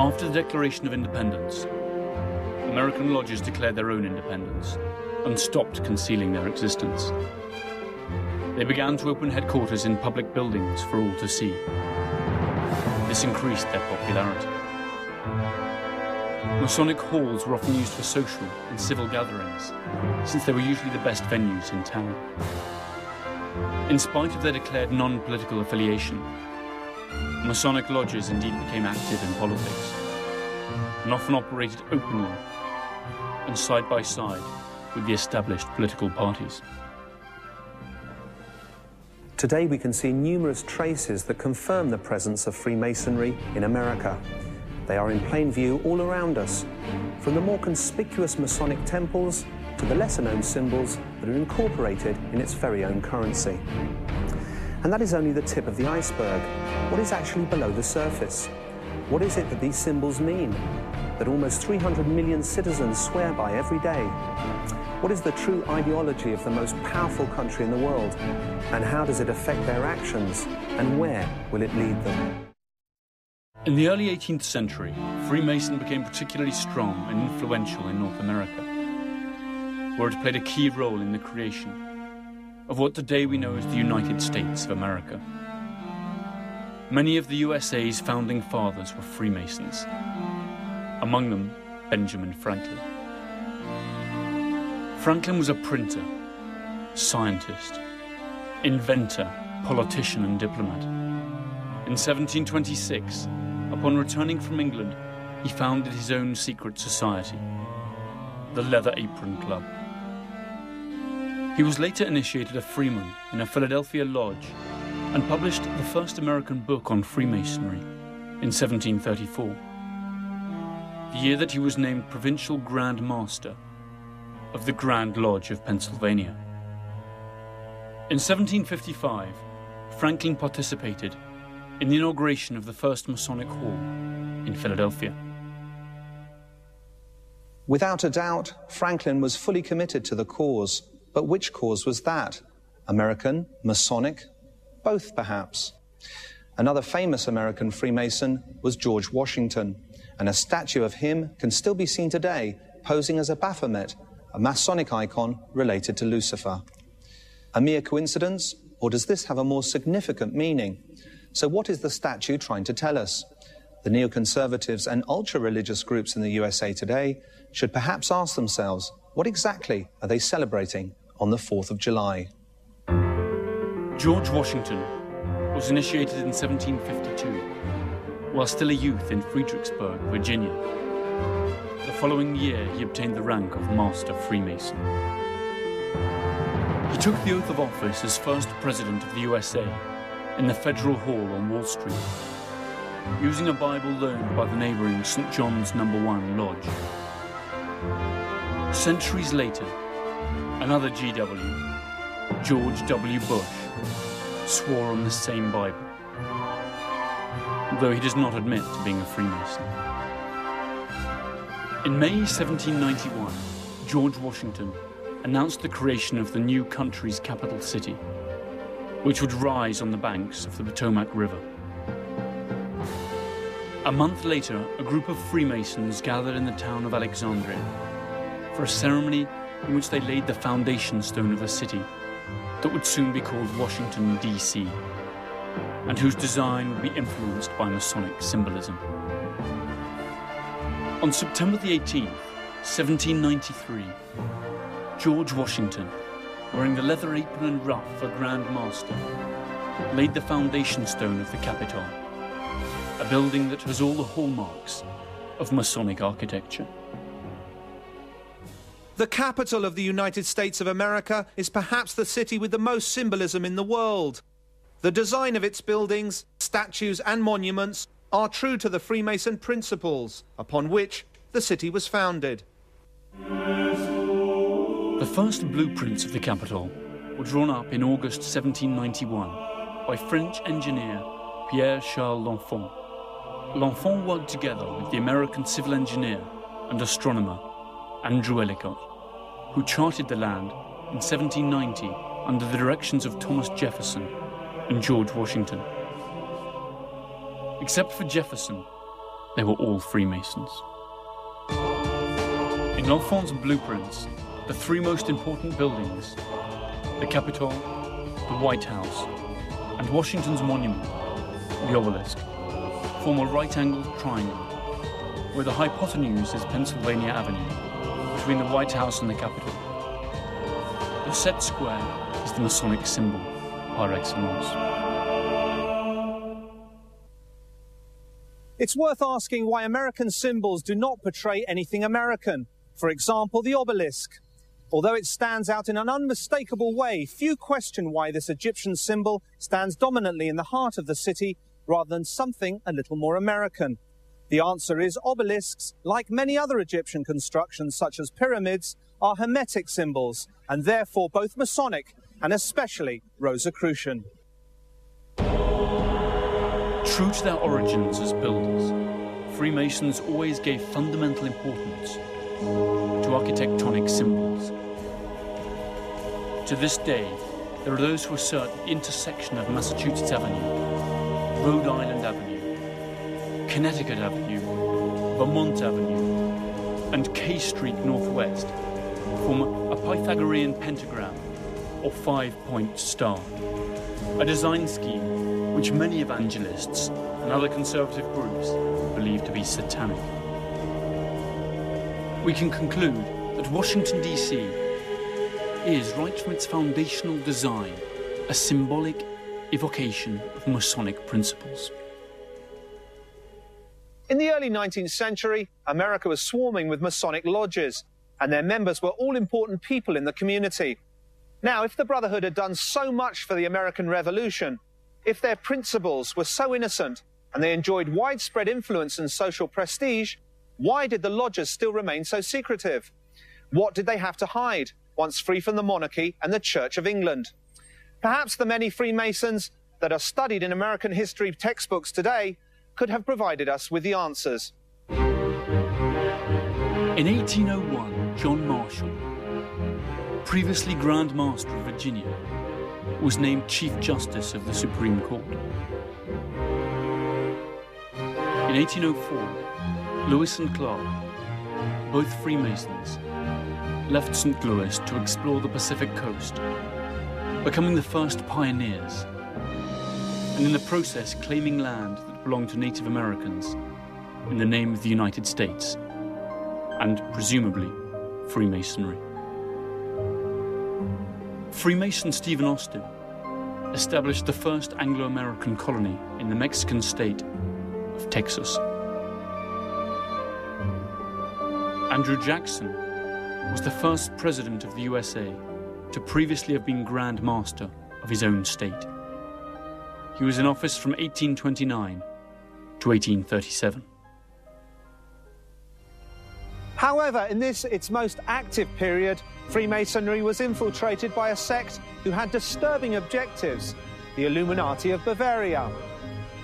After the Declaration of Independence, American lodges declared their own independence and stopped concealing their existence. They began to open headquarters in public buildings for all to see. This increased their popularity. Masonic halls were often used for social and civil gatherings, since they were usually the best venues in town. In spite of their declared non-political affiliation, Masonic lodges indeed became active in politics, and often operated openly and side by side with the established political parties. Today we can see numerous traces that confirm the presence of Freemasonry in America. They are in plain view all around us, from the more conspicuous Masonic temples to the lesser-known symbols that are incorporated in its very own currency. And that is only the tip of the iceberg. What is actually below the surface? What is it that these symbols mean, that almost 300 million citizens swear by every day? What is the true ideology of the most powerful country in the world? And how does it affect their actions? And where will it lead them? In the early 18th century, Freemason became particularly strong and influential in North America, where it played a key role in the creation of what today we know as the United States of America. Many of the USA's founding fathers were Freemasons, among them Benjamin Franklin. Franklin was a printer, scientist, inventor, politician and diplomat. In 1726, upon returning from England, he founded his own secret society, the Leather Apron Club. He was later initiated a freeman in a Philadelphia lodge and published the first American book on Freemasonry in 1734, the year that he was named Provincial Grand Master of the Grand Lodge of Pennsylvania. In 1755, Franklin participated in the inauguration of the first Masonic Hall in Philadelphia. Without a doubt, Franklin was fully committed to the cause. But which cause was that? American? Masonic? Both, perhaps. Another famous American Freemason was George Washington, and a statue of him can still be seen today, posing as a Baphomet, a Masonic icon related to Lucifer. A mere coincidence, or does this have a more significant meaning? So what is the statue trying to tell us? The neoconservatives and ultra-religious groups in the USA today should perhaps ask themselves, what exactly are they celebrating on the 4th of July? George Washington was initiated in 1752, while still a youth in Fredericksburg, Virginia. The following year, he obtained the rank of Master Freemason. He took the oath of office as first President of the USA in the Federal Hall on Wall Street, using a Bible loaned by the neighboring St. John's No. 1 Lodge. Centuries later, another GW, George W. Bush, swore on the same Bible, though he does not admit to being a Freemason. In May 1791, George Washington announced the creation of the new country's capital city, which would rise on the banks of the Potomac River. A month later, a group of Freemasons gathered in the town of Alexandria for a ceremony in which they laid the foundation stone of the city that would soon be called Washington, D.C., and whose design would be influenced by Masonic symbolism. On September the 18th, 1793, George Washington, wearing the leather apron and ruff of a Grand Master, laid the foundation stone of the Capitol, a building that has all the hallmarks of Masonic architecture. The capital of the United States of America is perhaps the city with the most symbolism in the world. The design of its buildings, statues and monuments are true to the Freemason principles upon which the city was founded. The first blueprints of the Capitol were drawn up in August 1791 by French engineer Pierre-Charles L'Enfant. L'Enfant worked together with the American civil engineer and astronomer Andrew Ellicott, who charted the land in 1790 under the directions of Thomas Jefferson and George Washington. Except for Jefferson, they were all Freemasons. In L'Enfant's blueprints, the three most important buildings, the Capitol, the White House, and Washington's monument, the obelisk, form a right-angled triangle, where the hypotenuse is Pennsylvania Avenue, between the White House and the Capitol. The set square is the Masonic symbol, par excellence. It's worth asking why American symbols do not portray anything American. For example, the obelisk. Although it stands out in an unmistakable way, few question why this Egyptian symbol stands dominantly in the heart of the city rather than something a little more American. The answer is obelisks, like many other Egyptian constructions such as pyramids, are Hermetic symbols and therefore both Masonic and especially Rosicrucian. True to their origins as builders, Freemasons always gave fundamental importance to architectonic symbols. To this day, there are those who assert the intersection of Massachusetts Avenue, Rhode Island Avenue, Connecticut Avenue, Vermont Avenue, and K Street Northwest form a Pythagorean pentagram or five-point star, a design scheme which many evangelists and other conservative groups believe to be satanic. We can conclude that Washington, D.C. is, right from its foundational design, a symbolic evocation of Masonic principles. In the early 19th century, America was swarming with Masonic lodges, and their members were all important people in the community. Now, if the Brotherhood had done so much for the American Revolution, if their principles were so innocent and they enjoyed widespread influence and social prestige, why did the lodges still remain so secretive? What did they have to hide once free from the monarchy and the Church of England? Perhaps the many Freemasons that are studied in American history textbooks today could have provided us with the answers. In 1801, John Marshall, previously Grand Master of Virginia, was named Chief Justice of the Supreme Court. In 1804, Lewis and Clark, both Freemasons, left St. Louis to explore the Pacific coast, becoming the first pioneers, and in the process claiming land that belonged to Native Americans in the name of the United States, and presumably Freemasonry. Freemason Stephen Austin established the first Anglo-American colony in the Mexican state of Texas. Andrew Jackson was the first president of the USA to previously have been Grand Master of his own state. He was in office from 1829 to 1837. However, in this, its most active period, Freemasonry was infiltrated by a sect who had disturbing objectives, the Illuminati of Bavaria,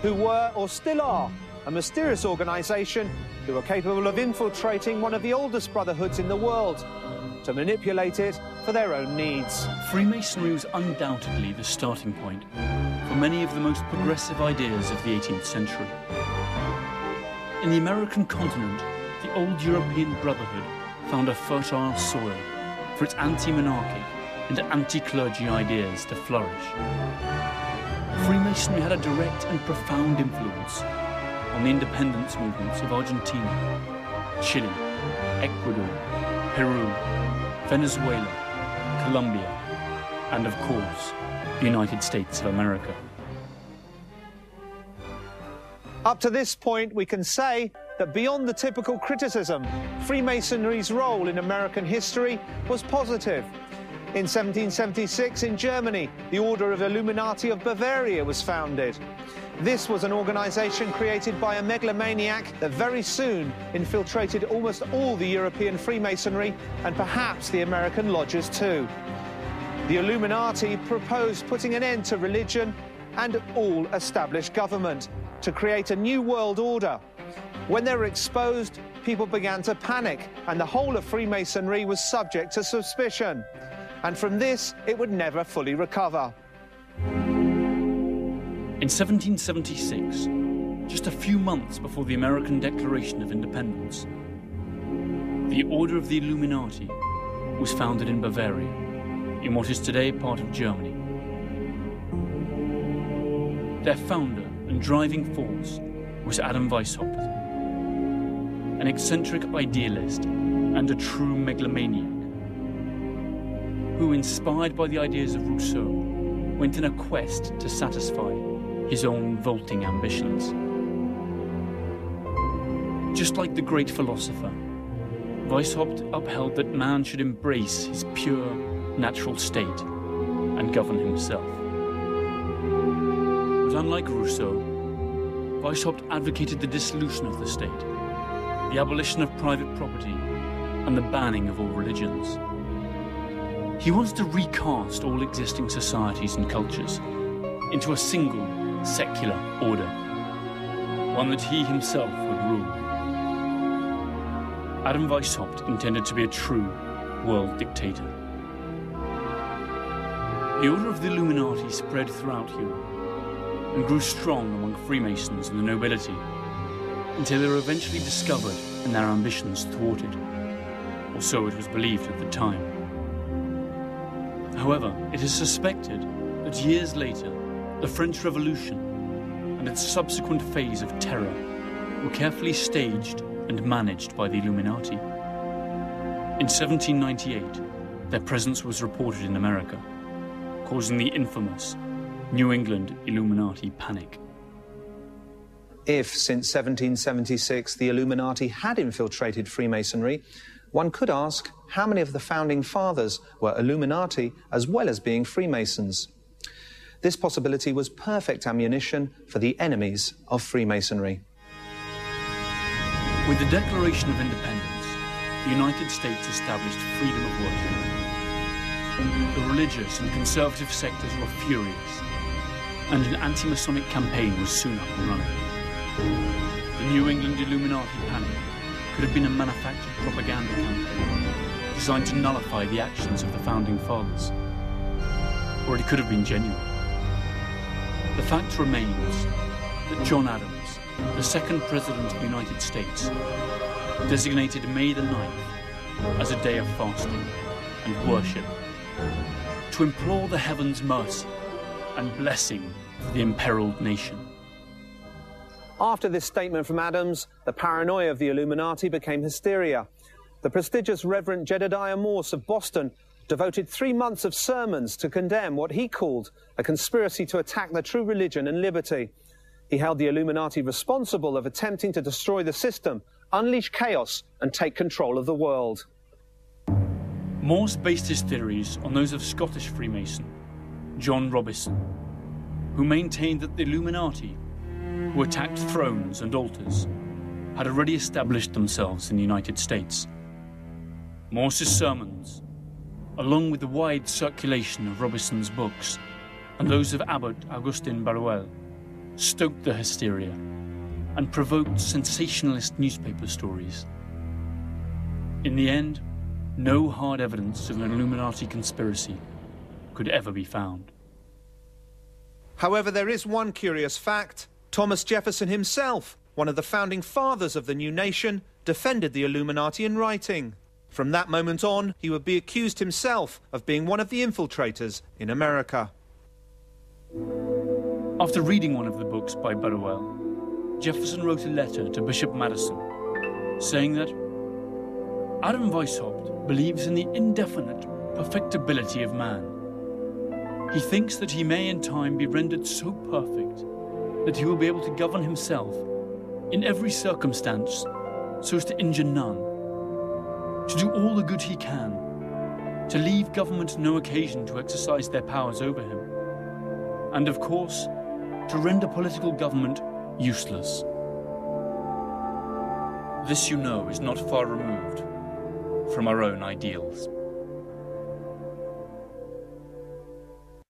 who were, or still are, a mysterious organization who are capable of infiltrating one of the oldest brotherhoods in the world to manipulate it for their own needs. Freemasonry was undoubtedly the starting point for many of the most progressive ideas of the 18th century. In the American continent, the old European Brotherhood found a fertile soil for its anti-monarchy and anti-clergy ideas to flourish. Freemasonry had a direct and profound influence on the independence movements of Argentina, Chile, Ecuador, Peru, Venezuela, Colombia, and of course, the United States of America. Up to this point, we can say that beyond the typical criticism, Freemasonry's role in American history was positive. In 1776, in Germany, the Order of Illuminati of Bavaria was founded. This was an organization created by a megalomaniac that very soon infiltrated almost all the European Freemasonry and perhaps the American lodges too. The Illuminati proposed putting an end to religion and all established government to create a new world order. When they were exposed, people began to panic, and the whole of Freemasonry was subject to suspicion. And from this, it would never fully recover. In 1776, just a few months before the American Declaration of Independence. The Order of the Illuminati was founded in Bavaria, in what is today part of Germany. Their founder and driving force was Adam Weishaupt, an eccentric idealist and a true megalomaniac, who, inspired by the ideas of Rousseau, went in a quest to satisfy his own vaulting ambitions. Just like the great philosopher, Weishaupt upheld that man should embrace his pure, natural state and govern himself. But unlike Rousseau, Weishaupt advocated the dissolution of the state, the abolition of private property, and the banning of all religions. He wants to recast all existing societies and cultures into a single, secular order, one that he himself would rule. Adam Weishaupt intended to be a true world dictator. The Order of the Illuminati spread throughout Europe and grew strong among Freemasons and the nobility until they were eventually discovered and their ambitions thwarted, or so it was believed at the time. However, it is suspected that years later, the French Revolution and its subsequent phase of terror were carefully staged and managed by the Illuminati. In 1798, their presence was reported in America, causing the infamous New England Illuminati panic. If, since 1776, the Illuminati had infiltrated Freemasonry, one could ask how many of the founding fathers were Illuminati as well as being Freemasons. This possibility was perfect ammunition for the enemies of Freemasonry. With the Declaration of Independence, the United States established freedom of worship. The religious and conservative sectors were furious, and an anti-Masonic campaign was soon up and running. The New England Illuminati panic could have been a manufactured propaganda campaign designed to nullify the actions of the founding fathers, or it could have been genuine. The fact remains that John Adams, the second President of the United States, designated May the 9th as a day of fasting and worship to implore the heavens' mercy and blessing for the imperiled nation. After this statement from Adams, the paranoia of the Illuminati became hysteria. The prestigious Reverend Jedediah Morse of Boston devoted 3 months of sermons to condemn what he called a conspiracy to attack the true religion and liberty. He held the Illuminati responsible of attempting to destroy the system, unleash chaos, and take control of the world. Morse based his theories on those of Scottish Freemason John Robison, who maintained that the Illuminati, who attacked thrones and altars, had already established themselves in the United States. Morse's sermons, along with the wide circulation of Robison's books and those of Abbot Augustin Barruel, stoked the hysteria and provoked sensationalist newspaper stories. In the end, no hard evidence of an Illuminati conspiracy could ever be found. However, there is one curious fact. Thomas Jefferson himself, one of the founding fathers of the new nation, defended the Illuminati in writing. From that moment on, he would be accused himself of being one of the infiltrators in America. After reading one of the books by Barruel, Jefferson wrote a letter to Bishop Madison, saying that Adam Weishaupt believes in the indefinite perfectibility of man. He thinks that he may in time be rendered so perfect that he will be able to govern himself in every circumstance so as to injure none, to do all the good he can, to leave government no occasion to exercise their powers over him, and of course, to render political government useless. This, you know, is not far removed from our own ideals.